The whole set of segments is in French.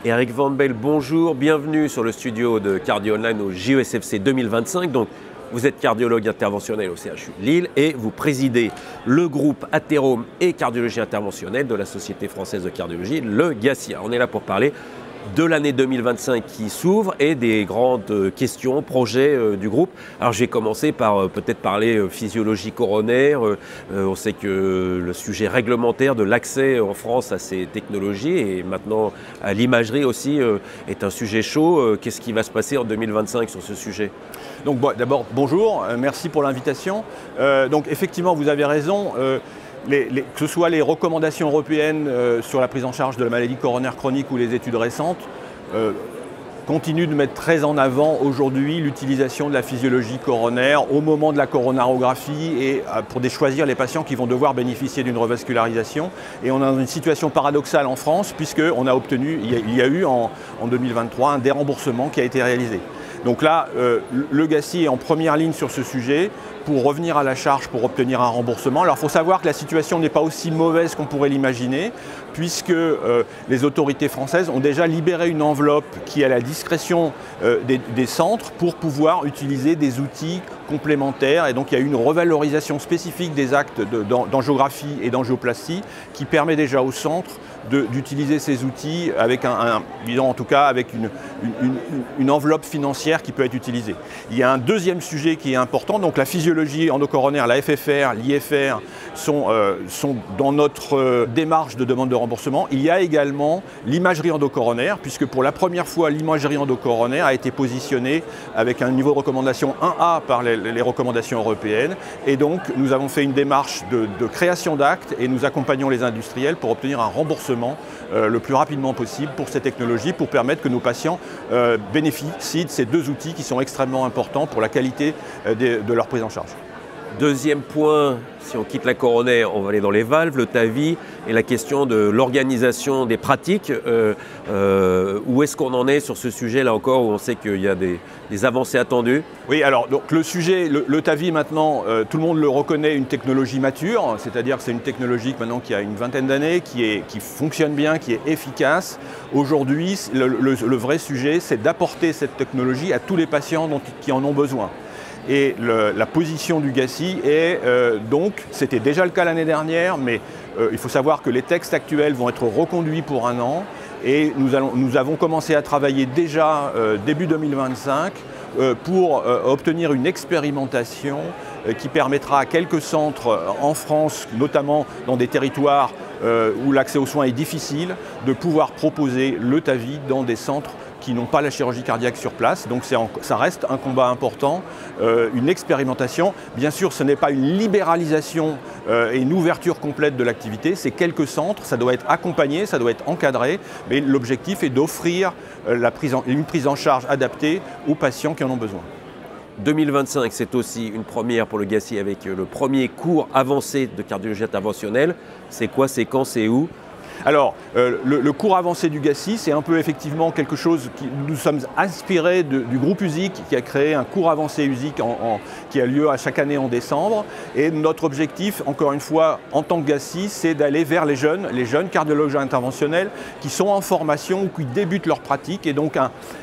Eric Van Belle, bonjour, bienvenue sur le studio de Cardio Online au JESFC 2025. Donc, vous êtes cardiologue interventionnel au CHU de Lille et vous présidez le groupe Athérome et cardiologie interventionnelle de la Société française de cardiologie, le GACI. On est là pour parler de l'année 2025 qui s'ouvre et des grandes questions, projets du groupe. Alors j'ai commencé par peut-être parler physiologie coronaire. On sait que le sujet réglementaire de l'accès en France à ces technologies et maintenant à l'imagerie aussi est un sujet chaud. Qu'est-ce qui va se passer en 2025 sur ce sujet ? Donc d'abord, bonjour, merci pour l'invitation. Donc effectivement, vous avez raison. Que ce soit les recommandations européennes sur la prise en charge de la maladie coronaire chronique ou les études récentes, continuent de mettre très en avant aujourd'hui l'utilisation de la physiologie coronaire au moment de la coronarographie et pour choisir les patients qui vont devoir bénéficier d'une revascularisation. Et on a une situation paradoxale en France puisqu'on a obtenu, il y a eu en 2023 un déremboursement qui a été réalisé. Donc là, le GACI est en première ligne sur ce sujet pour revenir à la charge pour obtenir un remboursement. Alors il faut savoir que la situation n'est pas aussi mauvaise qu'on pourrait l'imaginer, puisque les autorités françaises ont déjà libéré une enveloppe qui est à la discrétion des centres pour pouvoir utiliser des outils complémentaires. Et donc il y a eu une revalorisation spécifique des actes d'angiographie et d'angioplastie qui permet déjà aux centres d'utiliser ces outils avec en tout cas avec une enveloppe financière qui peut être utilisée. Il y a un deuxième sujet qui est important, donc la physiologie endocoronaire, la FFR, l'IFR sont dans notre démarche de demande de remboursement. Il y a également l'imagerie endocoronaire, puisque pour la première fois l'imagerie endocoronaire a été positionnée avec un niveau de recommandation 1A par les recommandations européennes. Et donc nous avons fait une démarche de création d'actes et nous accompagnons les industriels pour obtenir un remboursement le plus rapidement possible pour ces technologies, pour permettre que nos patients bénéficient de ces deux outils qui sont extrêmement importants pour la qualité de leur prise en charge. Deuxième point, si on quitte la coronaire, on va aller dans les valves, le TAVI et la question de l'organisation des pratiques. Où est-ce qu'on en est sur ce sujet là encore, où on sait qu'il y a des avancées attendues? Oui, alors donc le sujet, le TAVI maintenant, tout le monde le reconnaît, une technologie mature, c'est-à-dire que c'est une technologie maintenant qui a une vingtaine d'années, qui fonctionne bien, qui est efficace. Aujourd'hui, le vrai sujet, c'est d'apporter cette technologie à tous les patients qui en ont besoin. Et la position du GACI est donc, c'était déjà le cas l'année dernière, mais il faut savoir que les textes actuels vont être reconduits pour un an et nous avons commencé à travailler déjà début 2025 pour obtenir une expérimentation qui permettra à quelques centres en France, notamment dans des territoires où l'accès aux soins est difficile, de pouvoir proposer le TAVI dans des centres qui n'ont pas la chirurgie cardiaque sur place. Donc ça reste un combat important, une expérimentation. Bien sûr, ce n'est pas une libéralisation et une ouverture complète de l'activité, c'est quelques centres, ça doit être accompagné, ça doit être encadré, mais l'objectif est d'offrir une prise en charge adaptée aux patients qui en ont besoin. 2025, c'est aussi une première pour le GACI avec le premier cours avancé de cardiologie interventionnelle. C'est quoi, c'est quand, c'est où ? Alors, le cours avancé du GACI, c'est un peu effectivement quelque chose qui nous sommes inspirés du groupe USIC qui a créé un cours avancé USIC qui a lieu à chaque année en décembre. Et notre objectif, encore une fois, en tant que GACI, c'est d'aller vers les jeunes cardiologues interventionnels qui sont en formation ou qui débutent leur pratique. Et donc,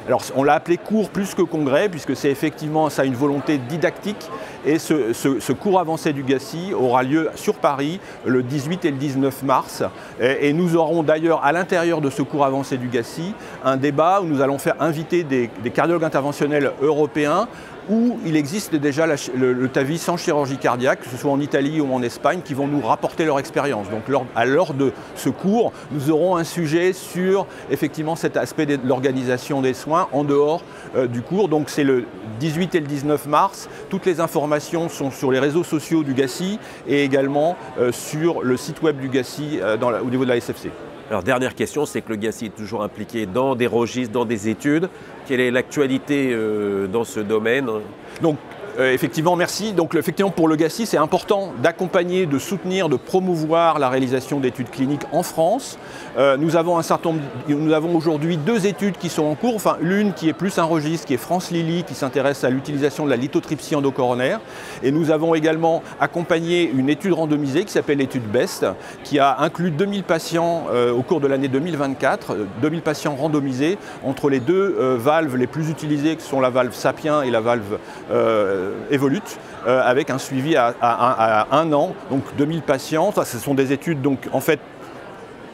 alors on l'a appelé cours plus que congrès, puisque c'est effectivement, ça a une volonté didactique. Et ce cours avancé du GACI aura lieu sur Paris le 18 et le 19 mars. Et nous aurons d'ailleurs à l'intérieur de ce cours avancé du GACI un débat où nous allons faire inviter des cardiologues interventionnels européens où il existe déjà le TAVI sans chirurgie cardiaque, que ce soit en Italie ou en Espagne, qui vont nous rapporter leur expérience. Donc lors de ce cours, nous aurons un sujet sur effectivement cet aspect de l'organisation des soins en dehors du cours. Donc c'est le 18 et le 19 mars. Toutes les informations sont sur les réseaux sociaux du GACI et également sur le site web du GACI au niveau de la SFC. Alors dernière question, c'est que le GACI est toujours impliqué dans des registres, dans des études. Quelle est l'actualité dans ce domaine ? Donc effectivement, merci. Donc, effectivement, pour le GACI, c'est important d'accompagner, de soutenir, de promouvoir la réalisation d'études cliniques en France. Nous avons aujourd'hui 2 études qui sont en cours. Enfin, l'une qui est plus un registre, qui est France-Lili, qui s'intéresse à l'utilisation de la lithotripsie endocoronaire. Et nous avons également accompagné une étude randomisée qui s'appelle l'étude BEST, qui a inclus 2000 patients au cours de l'année 2024, 2000 patients randomisés entre les 2 valves les plus utilisées, qui sont la valve Sapien et la valve Evolute, avec un suivi à 1 an, donc 2000 patients. Ça, ce sont des études donc en fait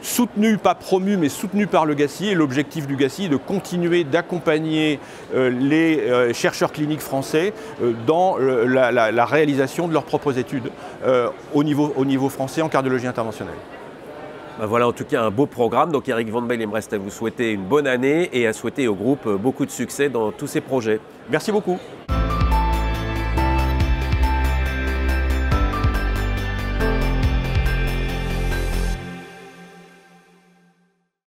soutenues, pas promues, mais soutenues par le GACI. Et l'objectif du GACI est de continuer d'accompagner les chercheurs cliniques français dans la réalisation de leurs propres études au niveau français en cardiologie interventionnelle. Ben voilà en tout cas un beau programme. Donc Eric Van Bael, il me reste à vous souhaiter une bonne année et à souhaiter au groupe beaucoup de succès dans tous ces projets. Merci beaucoup.